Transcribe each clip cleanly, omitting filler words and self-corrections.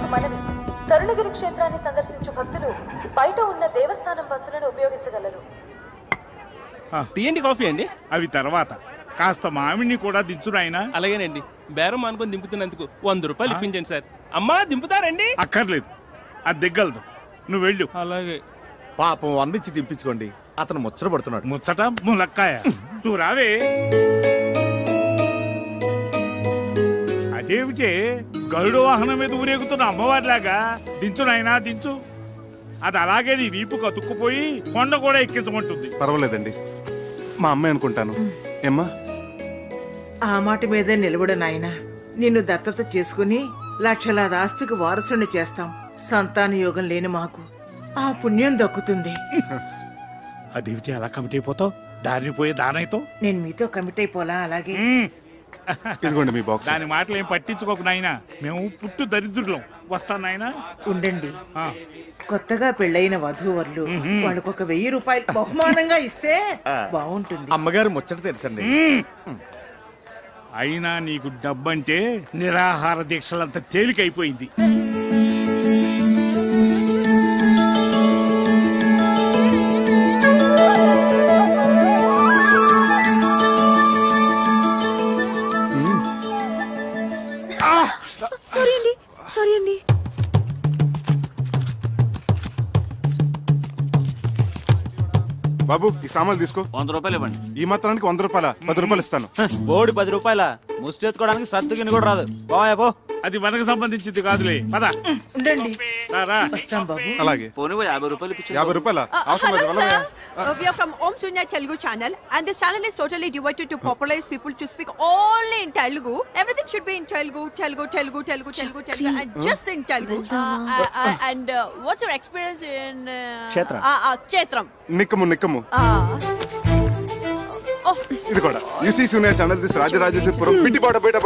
ఒక మనవి. కరుణగిరి క్షేత్రాన్ని సందర్శించు భక్తులు బయట ఉన్న దేవస్థానం బస్సులను ఉపయోగించగలరు. టీ అండి, కాఫీ అండి? అవి తర్వాత. కాస్త మామిడిని కూడా దించుడు ఆయన. అలాగేనండి. బేరం అనుకుని దింపుతున్నందుకు 100 రూపాయలు ఇప్పించండి సార్. అమ్మా దింపుతారండి? అక్కర్లేదు, అది దిగ్గలదు. నువ్వు వెళ్ళు. అలాగే. పాపం అందించి దింపించుకోండి, అతను ముచ్చట పడుతున్నాడు. ముచ్చట ములక్కాయ. నువ్వు రావే. అదేమిటే గరుడు వాహనం మీద ఊరేగుతున్న అమ్మవారిలాగా దించు నాయనా, దించు. అది అలాగే నీ వీపుకు అతుక్కుపోయి కొండ కూడా ఎక్కించమంటుంది. పర్వాలేదండి, మా అమ్మాయి అనుకుంటాను. ఏమ్మా? ఆ మాట మీదే నిలబడు నాయనా. నిన్ను దత్తత చేసుకుని లక్షలాది ఆస్తికి వారసుని చేస్తాం. సంతాన యోగం లేని మాకు ఆ పుణ్యం దక్కుతుంది. అదేమిటి అలా కమిటీ అయిపోతావు? దారిని పోయే దానైతో నేను మీతో కమిట్ అయిపోలా. అలాగే ఇదిగోండి మీ బాక్స్. దాని మాటలు ఏం పట్టించుకోకు నాయనా, మేము పుట్టు దరిద్రులం. వస్తాను నాయనా. ఉండండి, కొత్తగా పెళ్ళైన వధూవరులు వాళ్ళకొక 1000 రూపాయలు బహుమానంగా ఇస్తే బాగుంటుంది. అమ్మగారు ముచ్చట తెలుసండి. అయినా నీకు డబ్బంటే నిరాహార దీక్షలంత తేలికైపోయింది. సారీ అండి. బాబు, ఈ సామాన్లు తీసుకో. 100 రూపాయలు ఇవ్వండి. ఈ మాత్రానికి 100 రూపాయల? 10 రూపాయలు ఇస్తాను. బోడి 10 రూపాయల? ముష్టెత్తుకోవడానికి సత్తుగిని కూడా రాదు. బాబో, అది మనకు సంబంధించింది కాదులే. పద. ఉండండి, రారా. వస్తాం బాబు. అలాగే. పోనీ 50 రూపాయలు ఇప్పించండి. 50 రూపాయల అవసరం లేదు. We are from Om Sunya Telugu channel, and this channel is totally devoted to popularize people to speak only in Telugu. Everything should be in Telugu, and just in Telugu. And what's your experience in Kshetram? నిక్కము. ఇది కూడా యూసీ సూనియర్ channel this Rajarajeswarapuram బిట్టిపాట బయట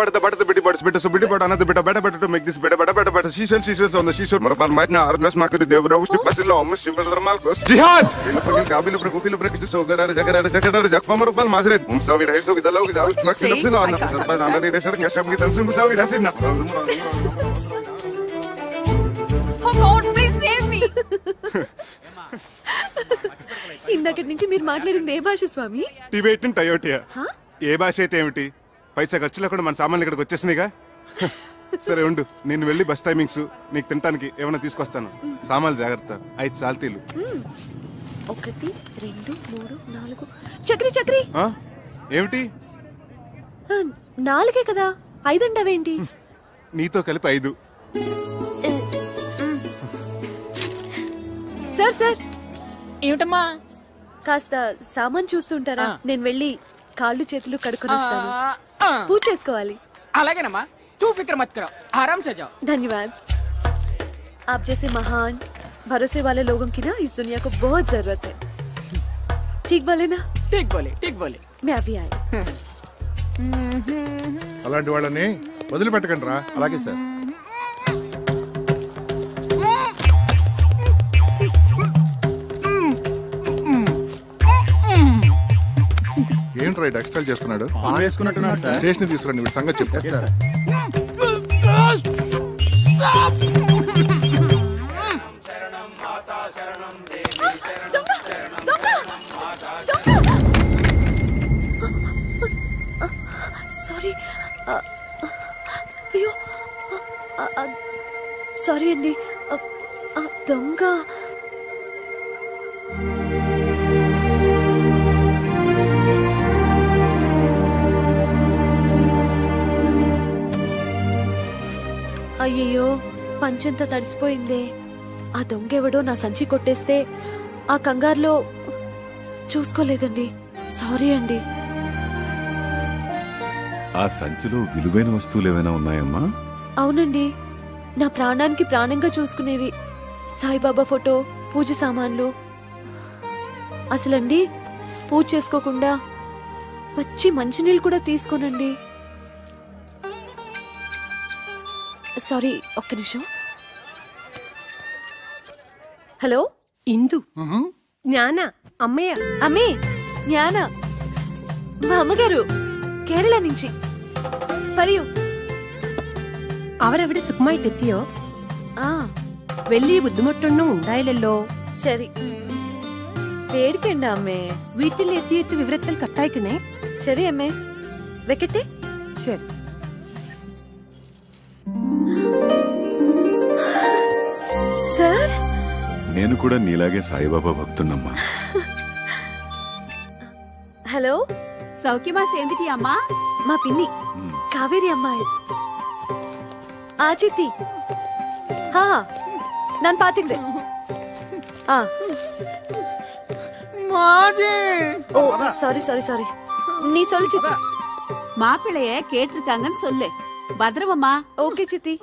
బిట్టిపాట అన్నది బెట టు మేక్ దిస్ బెట శీషల్ ఆన్ ద శీషల్ మరపల్ మైట్ నా ఆర్గ్లస్ మాకరి దేవరావు స్టిపసిలో అమ్మ శివధర్మాల్ బిహార్ ఇలపగిల్ కాబిల్ ప్రకోపిల్ ప్రకిస్ సోగరార జగరార జక్పమ రూపాల్ మాసరే ముసవి రైసో గిదలో గిదావు ప్రక్సిలో అన్న సర్పంచ్ ఆంధ్ర దేశర్ కష్టం కి తన్సు ముసవి రాసిన. Oh God, please save me. ఇందాకటి నుంచి మీరు మాట్లాడింది ఏ భాష స్వామి? టిబెటన్ టయోటియా. ఏ భాష అయితే ఏమిటి, పైసా ఖర్చు లేకుండా మన సామాన్లు ఇక్కడికి వచ్చేసినాయిగా. సరే ఉండు, నేను వెళ్ళి బస్ టైమింగ్స్ నీకు తినడానికి ఏమైనా తీసుకొస్తాను. సామాన్లు జాగ్రత్త. 5 సాల్తీలు. 1 2 3 4. చక్రి ఏమిటి? 4 కదా, 5 అంటావేంటి? నీతో కలిపి 5. సార్ ఏమిటమ్మా? కాస్త సామాన్ చూస్తుంటారా? నేను వెళ్ళి కాళ్ళు చేతులు కడుక్కొని వస్తాను. పూజ చేసుకోవాలి. అలాగేనమ్మా, తూ ఫిక్ర్ మత్ కరో, ఆరామ్ సే జాओ. धन्यवाद. आप जैसे महान भरोसे वाले लोगों की ना इस दुनिया को बहुत जरूरत है. ठीक बोले ना? ठीक बोले. मैं अभी आई. అలాంటి వాళ్ళని వదిలిపెట్టకండి రా. అలాగే సార్. ఏంట్రా ఎక్స్ట్రా చేస్తున్నాడు? వేసుకున్నట్టున్నాడు సార్. స్టేషన్ తీసుకురండి, వీడి సంగతి చెప్తా. సారీ. అయ్యో సారీ అండి. దొంగ. అయ్యయ్యో, పంచంతా తడిసిపోయిందే. ఆ దొంగెవడో నా సంచి కొట్టేస్తే ఆ కంగారులో చూసుకోలేదండి. సారీ అండి. ఆ సంచిలో విలువైన వస్తువులు ఏమైనా ఉన్నాయమ్మా? అవునండి, నా ప్రాణానికి ప్రాణంగా చూసుకునేవి. సాయిబాబా ఫోటో, పూజ సామాన్లు. అసలండి పూజ చేసుకోకుండా వచ్చి మంచినీళ్ళు కూడా తీసుకోనండి. సారీ, ఒక్క నిమిషం. హలో, ఇందు. జ్ఞాన అమ్మయ్య. అమ్మే, జ్ఞాన మా అమ్మగారు, കേരള నుంచి. പറയൂ. അവരവിടെ സുഖമായിട്ടെത്തിയോ? വെള്ളി ബുദ്ധിമുട്ടൊന്നും ഉണ്ടായില്ലല്ലോ. ശരി, പേടിക്കണ്ട അമ്മേ. വീട്ടിലെത്തിയിട്ട് വിവരത്തിൽ കത്തയക്കണേ. ശരി അമ്മേ, വെക്കട്ടെ. ശരി. సార్, నేను కూడా నీలాగే సాయిబాబా భక్తున్నమ్మా. హలో, సౌఖ్యమా సేందిటి అమ్మా? మా పిన్ని కావేరి అమ్మాయి. ఆచితి ನಾನು ಪಾತಿಗ್ರೆ. ஓ சாரி சாரி சாரி, நீ சொல்லு சித்தி. மாப்பிள்ளைய கேட்டிருக்காங்கன்னு சொல்லு. பத்ரவம்மா. ஓகே சித்தி.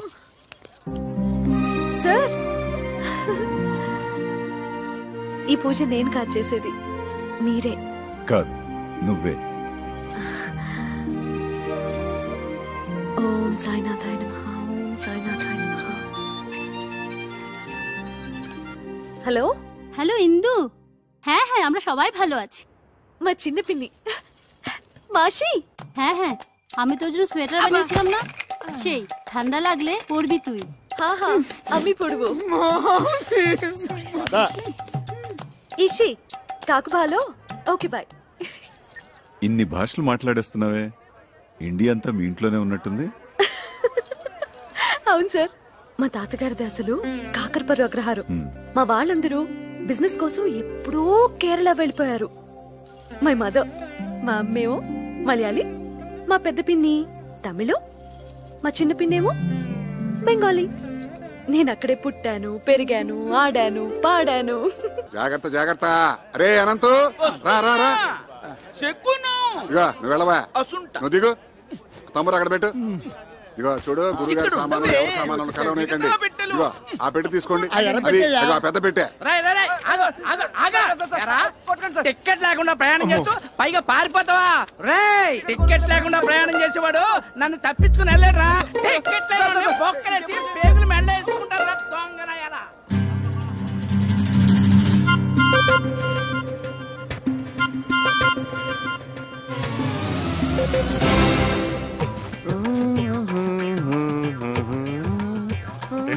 సార్, ఈ పూజ నేను కాదు చేసేది, మీరే. కాదు, నువ్వే. ఓం సాయినాథాయ నమః, ఓం సాయినాథాయ నమః. হ্যালো হ্যালো ইন্দু। হ্যাঁ হ্যাঁ, আমরা সবাই ভালো আছি। মা চিন্ন পিন্নি মাসি। হ্যাঁ হ্যাঁ, আমি তোর জন্য সোয়েটার বানিয়েছিলাম না, সেই ঠান্ডা লাগলে পরবি তুই। হ্যাঁ হ্যাঁ, আমি পরবো। ఇషి కాకు భాలో. Okay bye. ఇన్ని భాషలు మాట్లాడేస్తున్నావే, ఇండియా అంతా మీ ఇంట్లోనే ఉన్నట్టుంది. అవును సార్, మా తాతగారిది అసలు కాకరపర్రు అగ్రహారం. మా వాళ్ళందరూ బిజినెస్ కోసం ఎప్పుడో కేరళ వెళ్ళిపోయారు. మై మదర్, మా అమ్మేమో మలయాళీ, మా పెద్ద పిన్ని తమిళం, మా చిన్న పిన్నేమో బెంగాలీ. నేను అక్కడే పుట్టాను, పెరిగాను, ఆడాను, పాడాను. జాగ్రత్త జాగ్రత్త. అరే అనంతు, రా రా రా. ఇగో నువ్వు వెళ్ళవా, నువ్వు దిగు. తమ్ముడు అక్కడ పెట్టు. ఇగో చూడు, గురుగారి సామాన్లు ఎవరి సామాన్లు కలవనీయకండి. ఇగో ఆ పెట్టి తీసుకోండి. అది ఇగో ఆ పెద్ద పెట్టే. టికెట్ లేకుండా ప్రయాణం చేస్తూ పైగా పారిపోతావా? రేయ్, టికెట్ లేకుండా ప్రయాణం చేసేవాడు నన్ను తప్పించుకుని వెళ్ళాడురా. టికెట్ లేకుండా బొక్కలేసి పేగులు మెల్ల వేసుకుంటారా దొంగనాయాలా.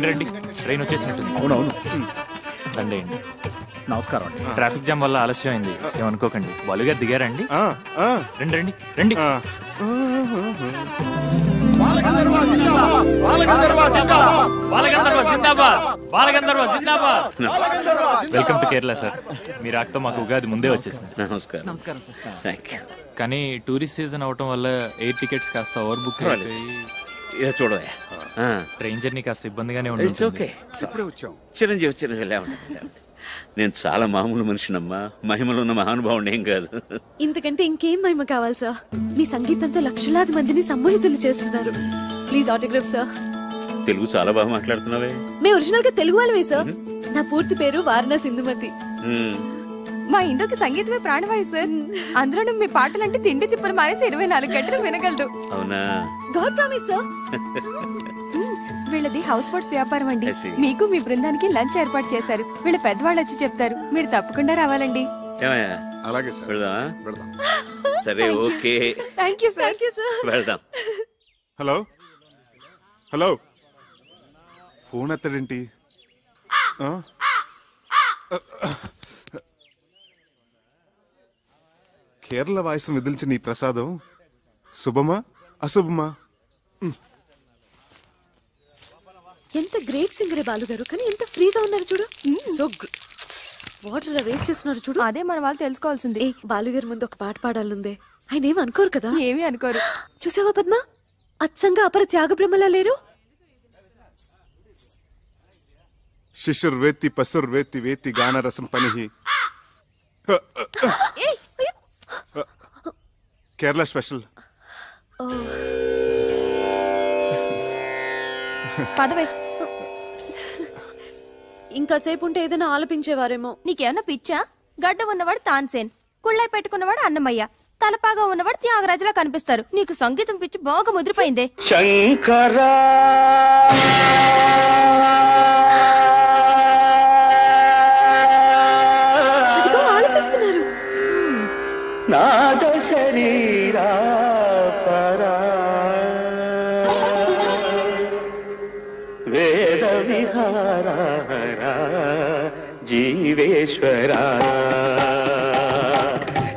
రండి, ట్రైన్ వచ్చేసినట్టుంది. అవునవును, రండి. నమస్కారం అండి. ట్రాఫిక్ జామ్ వల్ల ఆలస్యం అయింది, ఏమనుకోకండి. బాలుగారు దిగారండి. రండి రండి రండి. Welcome to Kerala sir. మీ రాకతో మాకు ఉగాది ముందే వచ్చేసింది. నమస్కారం సార్. కానీ టూరిస్ట్ సీజన్ అవటం వల్ల ఎయిర్ టికెట్స్ కాస్త ఓవర్ బుక్ అయిపోయి చూడవే, ట్రైన్ జర్నీ కాస్త ఇబ్బందిగానే ఉంటుంది. ఓకే, చిరంజీవి నేను చాలా మామూలు మనిషినమ్మా, మహిమలో ఉన్న మహానుభావుడు ఏం కాదు. ఇంతకంటే ఇంకేం మహిమ కావాలి సార్? మీ సంగీతంతో లక్షలాది మందిని సమ్మోహితులు చేస్తున్నారు. Please autograph sir. తెలుగు చాలా బాగా మాట్లాడుతున్నావే. మేము ఒరిజినల్ గా తెలుగు వాళ్ళమే సార్. నా పూర్తి పేరు వారణా సింధుమతి. మా ఇందుకి సంగీతమే ప్రాణవాయు సార్. అందులో మీ పాటలంటే తిండి తిప్పలు మానేసి 24 గంటలు వినగలదు. అవునా? God promise sir. వీళ్ళది హౌస్ బోట్స్ వ్యాపారం అండి. మీకు మీ బృందానికి లంచ్ ఏర్పాటు చేశారు. వీళ్ళ పెద్దవాళ్ళు వచ్చి చెప్తారు, మీరు తప్పకుండా రావాలండి. అలాగే సార్, వెళ్దాం. సరే, ఓకే. Thank you sir. వెళ్దాం. హలో హలో, ఫోన్ ఎత్తడేంటి? కేరళ వాయిసం విదిల్చిన ఈ ప్రసాదం శుభమా అశుభమా? ఎంత గ్రేట్ సింగరే బాలు గారు, కానీ ఎంత ఫ్రీగా ఉన్నారు చూడు. సో వాటర్ వేస్ట్ చేస్తున్నారు చూడు. అదే మన వాళ్ళు తెలుసుకోవాల్సింది. బాలుగారి ముందు ఒక పాట పాడాలందే. ఆయన ఏమి అనుకోరు కదా? ఏమీ అనుకోరు. చూసావా పద్మ, అచ్చంగా అపర త్యాగ బ్రహ్మలా లేరు. శిశుర్ వేత్తి పసుర్ వేత్తి వేత్తి గానరసం పనిహి. కేరళ స్పెషల్. పదవే. ఇంకాసేపు ఉంటే ఏదైనా ఆలపించేవారేమో. నీకేమన్నా పిచ్చా? గడ్డ ఉన్నవాడు తాన్సేన్, కుళ్ళాయి పెట్టుకున్నవాడు అన్నమయ్య, తలపాగా ఉన్నవాడు త్యాగరాజులా కనిపిస్తారు. నీకు సంగీతం పిచ్చి బాగా ముదిరిపోయిందే. శంకరా ఆలపిస్తున్నారు. నాద శరీరా పరా వేద విహ విహారా జీవేశ్వరా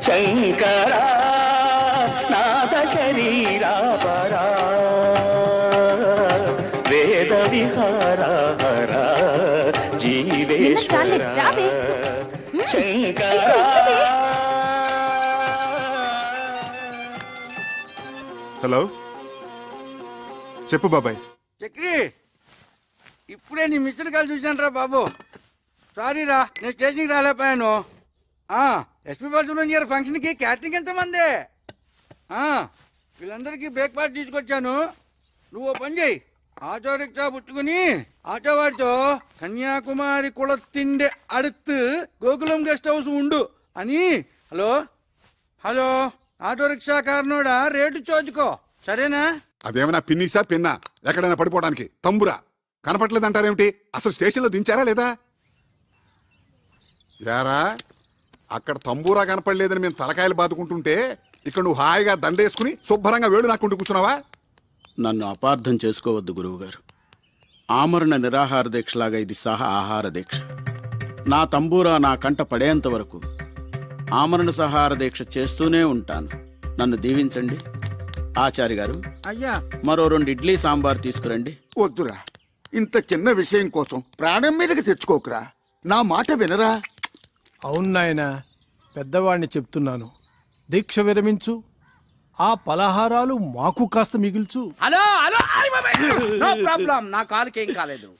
శంకరా నాద శరీరా పరా వేద విహారా జీవేశ్వరా శంకరా. హలో చెప్పు బాబాయ్. చక్రి ఇప్పుడే నీ మిషన్ కాల్ చూశాను రా బాబు. సారీ రా, నేను స్టేషన్కి రాలేకపోయాను. ఎస్పీ బాలసుబ్రహ్మణ్యం ఫంక్షన్కి క్యాటరింగ్ ఎంతమంది? వీళ్ళందరికీ బ్రేక్ఫాస్ట్ తీసుకొచ్చాను. నువ్వు పని చేయి, ఆటో రిక్షా పుచ్చుకుని ఆటో వాడితో కన్యాకుమారి కుళత్తిండే అడుత్తు గోకులం గెస్ట్ హౌస్ ఉండు అని. హలో హలో ఆటో రిక్షా కారణోడా రేటు చోచుకో, సరేనా? అదేమైనా పిన్నిసా పిన్నా ఎక్కడైనా పడిపోవడానికి? తంబురా కనపట్లేదంటారేమిటి? అసలు స్టేషన్లో దించారా లేదా? యారా అక్కడ తంబూరా కనపడలేదని మేము తలకాయలు బాదుకుంటుంటే ఇక్కడ నువ్వు హాయిగా దండేసుకుని శుభ్రంగా వేడు నాకుంటూ కూర్చున్నావా? నన్ను అపార్థం చేసుకోవద్దు గురువుగారు. ఆమరణ నిరాహార దీక్షలాగా ఇది సహా ఆహార దీక్ష. నా తంబూరా నా కంట పడేంత వరకు ఆమరణ సహార దీక్ష చేస్తూనే ఉంటాను. నన్ను దీవించండి. ఆచార్య గారు, అయ్యా మరో 2 ఇడ్లీ సాంబార్ తీసుకురండి. వద్దురా, ఇంత చిన్న విషయం కోసం ప్రాణం మీదకి తెచ్చుకోకురా. నా మాట వినరా? అవును నాయనా, పెద్దవాడిని చెప్తున్నాను. దీక్ష విరమించు, ఆ పలహారాలు మాకు కాస్త మిగిల్చు. హలో హలో, నో ప్రాబ్లం, నా కాలుకేం కాలేదు.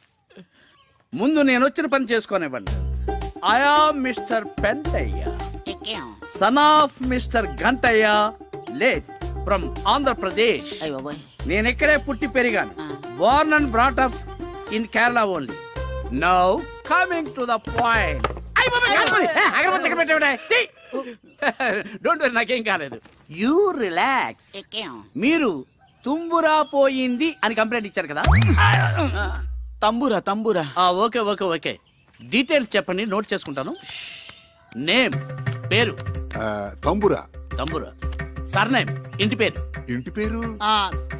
ముందు నేను వచ్చిన పని చేసుకోనివ్వండి. I am Mister Pentayya, son of Mister Gantayya, late from Andhra Pradesh. నేను ఇక్కడే పుట్టి పెరిగాను. Born and brought up in Kerala only. Now coming to the point. Don't worry, నాకేం కాలేదు. You relax. మీరు తుంబురా పోయింది అని కంప్లైంట్ ఇచ్చారు కదా? తంబురా తంబురా. ఓకే ఓకే ఓకే, డీటెయిల్స్ చెప్పండి, నోట్ చేసుకుంటాను. నేమ్, పేరు? తంబురా. తంబురా. సర్నేమ్, ఇంటి పేరు? ఇంటి పేరు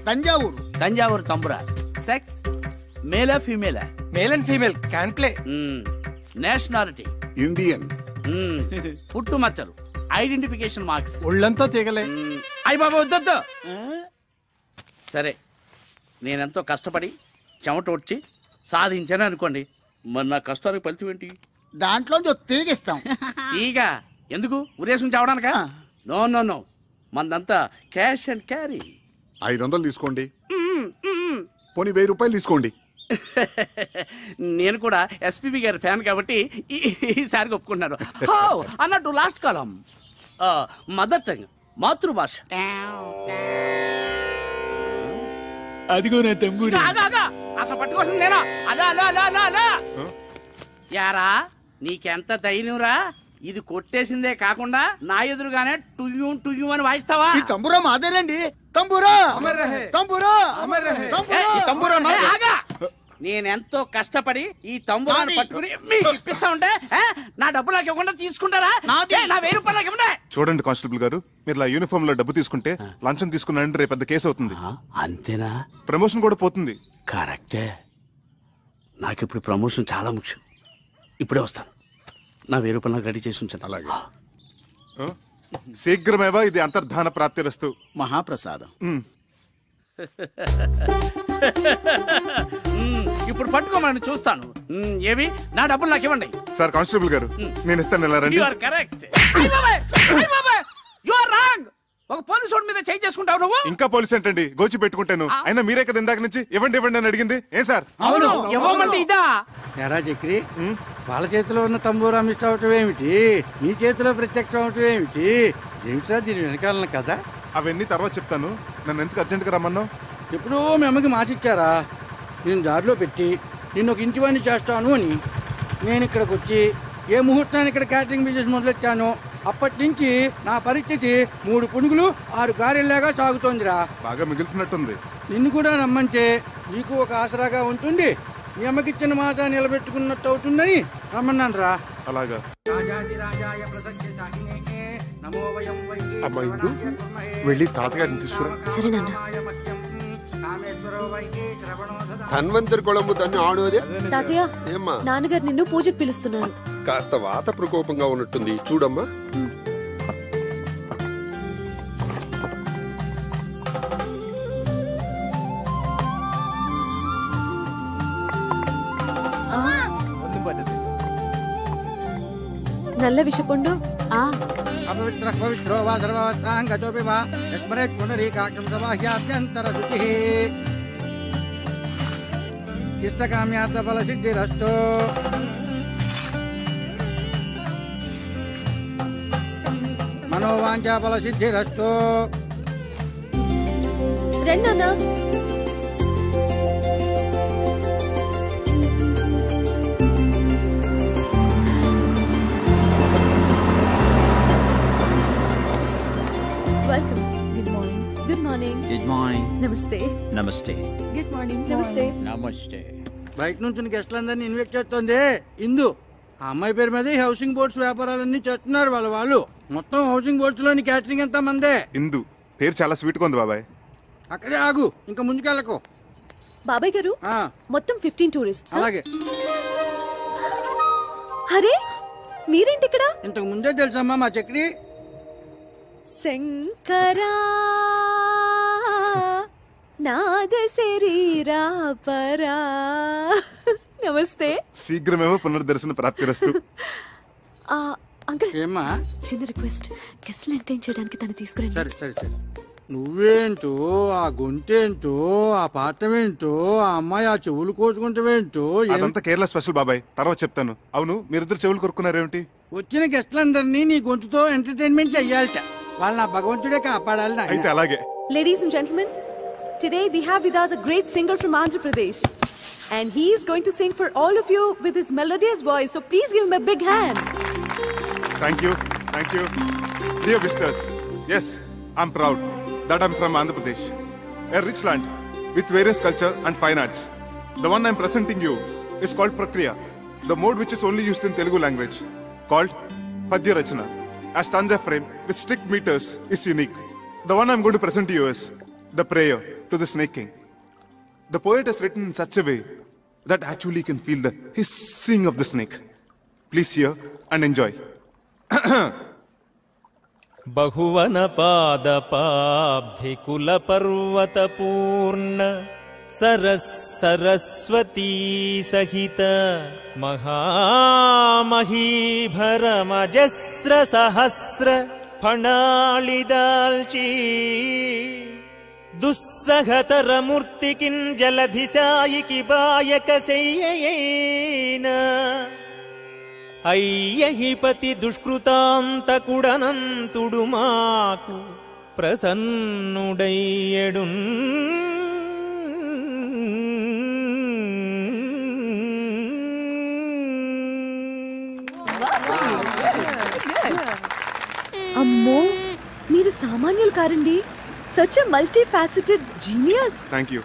తంజావూరు. తంజావూరు తంబురా. సెక్స్, మేలా ఫీమేలా? Male and female can play. Nationality? Indian. పుట్టు మచ్చలు, ఐడెంటిఫికేషన్ మార్క్స్? ఒళ్ళంతా తెగలే. అయ్య బాబా వద్దొద్దు. సరే, నేనెంతో కష్టపడి చెమట వచ్చి సాధించాను అనుకోండి, మరి నా కష్టానికి ఫలితం ఏంటి? దాంట్లో తీగిస్తాం. తీగ ఎందుకు? ఉరేసం చావడానికా? నో నో నో, మందంతా క్యాష్ అండ్ క్యారీ. 500 తీసుకోండి, పోనీ 1000 రూపాయలు తీసుకోండి. నేను కూడా ఎస్పీబీ గారి ఫ్యాన్ కాబట్టి ఈసారి ఒప్పుకుంటున్నాను. అన్నట్టు లాస్ట్ కాలం మదర్ టంగ్, మాతృభాష. అదిగో నా తంబూరా. అసలు పట్టుకోసం నేనా? అలా అలా అలా అలా అలా. యారా నీకెంత ధైర్యంరా? ఇది కొట్టేసిందే కాకుండా నా ఎదురుగానే టుయ్యూ టుయ్యూ అని వాయిస్తావా? ఈ తంబురా మాదేనండి. తంబురా తంబురా తంబురా. నేనెంతో కష్టపడి ఈ తంబురాన్ని పట్టుకుని మీకు ఇప్పిస్తా ఉంటే నా డబ్బు నాకు ఇవ్వకుండా తీసుకుంటారా? నా 1000 రూపాయలు నాకు ఇవ్వండి. చూడండి కానిస్టేబుల్ గారు, మీరు ఇలా యూనిఫామ్ లో డబ్బు తీసుకుంటే లంచం తీసుకున్నారంటే రేపు పెద్ద కేసు అవుతుంది. అంతేనా? ప్రమోషన్ కూడా పోతుంది. కరెక్టే. నాకు ఇప్పుడు ప్రమోషన్ చాలా ముఖ్యం. ఇప్పుడే వస్తాను. నా 1000 రూపాయలు నాకు రెడీ చేసి ఉంచాను. అలాగే. శీఘ్రమేవా ఇది అంతర్ధాన ప్రాప్తిరస్తు. మహాప్రసాదం. ఇప్పుడు పట్టుకోమని చూస్తాను. ఏవి? నా డబ్బులు నాకు ఇవ్వండి. సార్ కానిస్టేబుల్ గారు, నేను ఇస్తాను. ఎలా రండి. You are correct. You are wrong. ఒక పోలీసు మీద చేయి చేసుకుంటావు నువ్వు. ఇంకా పోలీస్ ఏంటండి, గోచి పెట్టుకుంటాను. అయినా మీరే కదా ఇందాక నుంచి ఇవ్వండి ఇవ్వండి అని అడిగింది. ఏం సార్? అవును, ఇవ్వమంటే ఇదా? ఎరా చక్రి, వాళ్ళ చేతిలో ఉన్న తంబూరా మిస్ అవటం ఏమిటి? నీ చేతిలో ప్రత్యక్షం అవటం ఏమిటి? ఏమిట్రా దీని వెనకాలన కదా? అవన్నీ తర్వాత చెప్తాను. నన్ను ఎందుకు అర్జెంట్గా రమ్మన్నావు? ఎప్పుడో మీ అమ్మకి మాట ఇచ్చారా, నేను దారిలో పెట్టి నిన్ను ఒక ఇంటివాణ్ణి చేస్తాను అని. నేను ఇక్కడికి వచ్చి ఏ ముహూర్తాన్ని ఇక్కడ క్యాటరింగ్ బిజినెస్ మొదలెట్టాను, అప్పటి నుంచి నా పరిస్థితి 3 పునుగులు 6 గారెల్లాగా సాగుతోందిరా. బాగా మిగులుతున్నట్టుంది. నిన్ను కూడా రమ్మంటే నీకు ఒక ఆసరాగా ఉంటుంది, మీ అమ్మకిచ్చిన మాట నిలబెట్టుకున్నట్టు అవుతుందని రమ్మన్నాను రా. అలాగా. అమ్మా ఇందు, వెళ్ళి తాతగారిని తీసుకురా. సరే నాన్న. ధన్వంతరి కొళంబు తన్ని ఆడోదే తాతయ్య ఏమ్మా నాన్నగారు నిన్ను పూజకు పిలుస్తున్నారు. కాస్త వాత ప్రకోపంగా ఉన్నట్టుంది చూడమ్మా. నల్ల విషపుండు అపవిత్ర పవిత్రో వా సర్వవత్రాంగతోపి వా యస్మరేత్ పునరీకాక్షం సమాహ్యాభ్యంతర శుచిః ఇష్టకామ్యార్థ ఫల సిద్ధిరస్తు. మనోవాంఛా ఫల సిద్ధిరస్తు. రెండన్నా welcome. Good morning. Good morning. Good morning. నమస్తే. నమస్తే. Good morning. నమస్తే. నమస్తే. బయట నుంచి గెస్టులందరినీ ఇన్వైట్ చేస్తుంది ఇందు. ఆ అమ్మాయి పేరు మీద హౌసింగ్ బోర్డ్స్ వ్యాపారాలన్నీ చేస్తున్నారు వాళ్ళు. మొత్తం హౌసింగ్ బోర్డ్స్ లోని క్యాటరింగ్ అంతా మందే. ఇందు పేరు చాలా స్వీట్ గా ఉంది బాబాయ్. అక్కడే ఆగు, ఇంకా ముందుకెళ్ళకు. బాబాయ్ గారు మొత్తం 15 టూరిస్ట్. అలాగే. అరే మీరేంటి ఇక్కడ? ఇంతకు ముందే తెలుసమ్మా మా చక్రి. శంకరా నాద శరీరా పరా. నమస్తే. శీఘ్రమేమో పునర్దర్శన ప్రాప్తిరస్తు. అంకుల్ ఏమ్మా చిన్న రిక్వెస్ట్, గెస్ట్ ఎంటర్టైన్ చేయడానికి తను తీసుకురండి. సరే సరే సరే. నువ్వేంటో, ఆ గొంతేంటో, ఆ పాత్రమేంటో, ఆ అమ్మాయి ఆ చెవులు కోసుకుంటావేంటో. అదంతా కేరళ స్పెషల్ బాబాయ్, తర్వాత చెప్తాను. అవును మీరిద్దరు చెవులు కొరుకున్నారేమిటి? వచ్చిన గెస్టులందరినీ నీ గొంతుతో ఎంటర్టైన్మెంట్ చెయ్యాలట. వాళ్ళ నా భగవంతుడే కాపాడాలి. అయితే అలాగే. Ladies and gentlemen, today we have with us a great singer from Andhra Pradesh, and he is going to sing for all of you with his melodious voice. So please give him a big hand. Thank you, thank you, dear visitors. Yes, I'm proud that I'm from Andhra Pradesh, a rich land with various culture and fine arts. The one I'm presenting you is called Prakriya, the mode which is only used in Telugu language, called Padya Rachana. A stanza frame with strict meters is unique. The one I'm going to present to you is the prayer to the Snake King. The poet has written in such a way that actually you can feel the hissing of the snake. Please hear and enjoy. बहुवन पादपाब्धि कुल पर्वत पूर्ण सरस्वती सहित महामहीभरमजस्र सहस्र फणालिदाल्ची दुस्सहतर मूर्तिकिं जलधिसायिकी बायकसेयेन అయ్యహిపతి దుష్కృతాంతకుడనంతుడు మాకు ప్రసన్నుడయ్యడు. అమ్మో మీరు సామాన్యులు కారండి. Such a multifaceted genius. Thank you.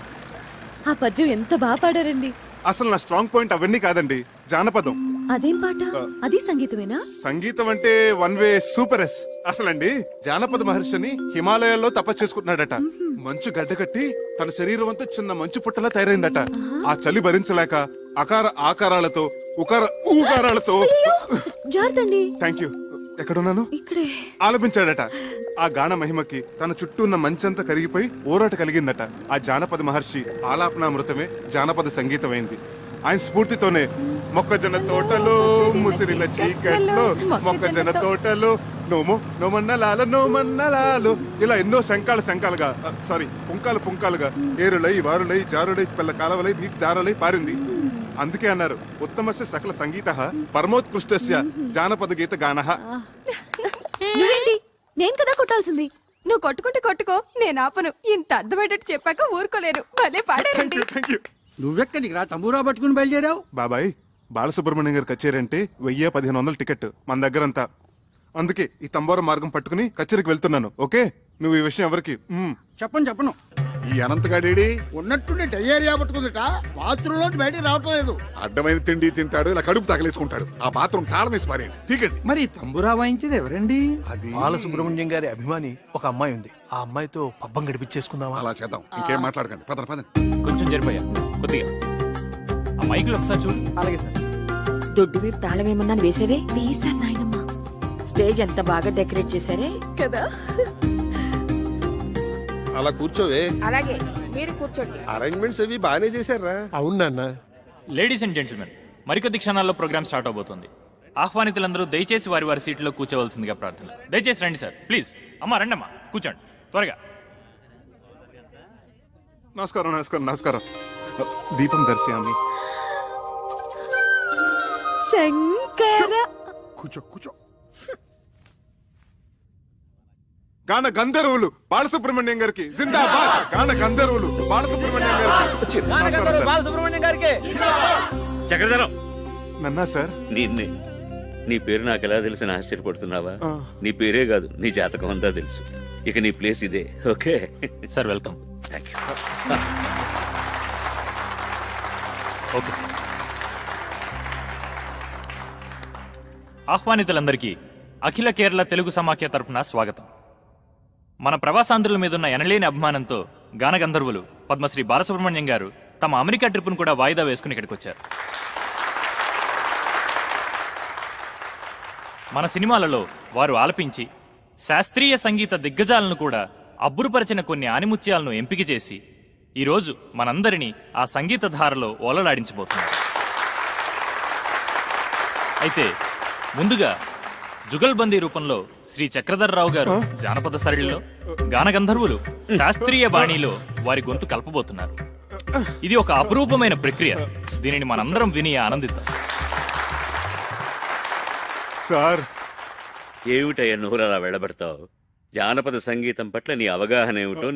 ఆ పద్యం ఎంత బాగా పాడారండి. అసలు నా స్ట్రాంగ్ పాయింట్ అవన్నీ కాదండి, జానపదం. అదేం పాట? అది సంగీతమేనా? సంగీతం అంటే వన్ వే సూపర్ ఎస్. అసలండి జానపద మహర్షిని హిమాలయాల్లో తపస్సు చేసుకుంటున్నాడట. మంచు గడ్డకట్టి తన శరీరం అంతా చిన్న మంచు పుట్టలా తయారైందట. ఆ చలి భరించలేక అకార ఆకారాలతో ఉకార ఊకారాలతో జార్తండి. Thank you. ఎక్కడున్నాను? ఇక్కడే. ఆలపించాడట. ఆ గాన మహిమకి తన చుట్టూ ఉన్న మంచంతా కరిగిపోయి ఊరాట కలిగిందట. ఆ జానపద మహర్షి ఆలాపనామృతమే జానపద సంగీతమైంది. ఆయన స్ఫూర్తితోనే మొక్కజొన్న తోటలో ముసిరిన చీకట్లో మొక్కజొన్న తోటలో నోమో నోమన్నలాల నోమన్నలాలు ఇలా ఎన్నో శంకాలుగా సారీ పుంకాలుగా ఏరులై వారులై జారులై పిల్ల కాలవలై నీటి దారులై పారింది. అందుకే అన్నారు ఉత్తమస్య సకల సంగీత పరమోత్కృష్టస్య జానపద గీత గానః. నేను కదా కొట్టాల్సింది. నువ్వు కొట్టుకుంటే కొట్టుకో, నేను ఆపను. ఇంత అర్థమయ్యేటట్టు చెప్పాక ఊరుకోలేరు. భలే పాడారండి. నువ్వెక్కడికి రా తమ్మురా పట్టుకుని బయలుదేరావు? బాబాయ్ బాలసుబ్రహ్మణ్యం గారి కచేరీ అంటే 1000-1500 టికెట్ మన దగ్గరంతా. అందుకే ఈ తంబోర మార్గం పట్టుకుని కచేరీకి వెళ్తున్నాను. ఓకే నువ్వు ఈ విషయం ఎవరికి చెప్పను ఈ అనంతగాడేడి ఉన్నట్టుండి డయేరియా పట్టుకుందిట బాత్రూంలో బయటికి రావటం లేదు. అడ్డమైన తిండి తింటాడు, ఇలా కడుపు తగలేసుకుంటాడు. ఆ బాత్రూమ్ తాళం వేసి పారేయండి. తీకండి. మరి తంబురా వాయించేది ఎవరండి? అది బాలసుబ్రహ్మణ్యం గారి అభిమాని ఒక అమ్మాయి ఉంది. ఆ అమ్మాయితో పబ్బం గడిపించేసుకుందామా? అలా చేద్దాం. ఇంకేం మాట్లాడకండి. పదండి. కొంచెం జరిపోయా కొద్దిగా ఆ మైకులు ఒకసారి చూడు. అలాగే సార్. దొడ్డు వైపు తాళం ఏమన్నాను వేసేవే? వేసాను నాయనమ్మా. స్టేజ్ ఎంత బాగా డెకరేట్ చేశారే కదా. అలా కూర్చోవే. అలాగే మీరు కూర్చోండి. అరేంజ్మెంట్స్ అవి బాగానే చేశారా? అవును నాన్న. లేడీస్ అండ్ జెంటిల్మెన్, మరికొద్ది క్షణాల్లో ప్రోగ్రామ్ స్టార్ట్ అవబోతోంది. ఆహ్వానితులందరూ దయచేసి వారి వారి సీట్లో కూర్చోవలసిందిగా ప్రార్థన. దయచేసి రండి సార్, ప్లీజ్. అమ్మా రండమ్మా, కూర్చోండి త్వరగా. నమస్కారం. దీపం దర్శయామి. శంకర. కూర్చో. గాన గంధర్వులు బాలసుబ్రహ్మణ్యం గారికి జిందాబాద్. గాన గంధర్వులు బాలసుబ్రహ్మణ్యం గారికి. బాలసుబ్రహ్మణ్యం గారికి. చక్రధరం. నన్నా సార్? నీ పేరు నాకు ఎలా తెలిసిన ఆశ్చర్యపడుతున్నావా? నీ పేరే కాదు, నీ జాతకం అంతా తెలుసు. ఇక నీ ప్లేస్ ఇదే. Okay sir, welcome. Thank you. Okay sir. ఆహ్వానితులందరికీ అఖిల కేరళ తెలుగు సమాఖ్య తరపున స్వాగతం. మన ప్రవాసాంధ్రుల మీదున్న ఎనలేని అభిమానంతో గానగంధర్వులు పద్మశ్రీ బాలసుబ్రహ్మణ్యం గారు తమ అమెరికా ట్రిప్ను కూడా వాయిదా వేసుకుని ఇక్కడికి వచ్చారు. మన సినిమాలలో వారు ఆలపించి శాస్త్రీయ సంగీత దిగ్గజాలను కూడా అబ్బురుపరిచిన కొన్ని ఆనిముత్యాలను ఎంపిక చేసి ఈరోజు మనందరినీ ఆ సంగీత ధారలో ఓలలాడించబోతున్నారు. అయితే ముందుగా జుగల్బందీ రూపంలో శ్రీ చక్రధర్రావు గారు జానపద సరళిలో, గానగంధర్వులు శాస్త్రీయ బాణీలో వారి గొంతు కలపబోతున్నారు. ఇది ఒక అపురూపమైన ప్రక్రియ. దీనిని మనందరం విని ఆనందిద్దాం. సార్, ఏమిటయ్యా నోరు అలా వెళ్ళబడతావు? జానపద సంగీతం పట్ల నీ అవగాహన ఏమిటో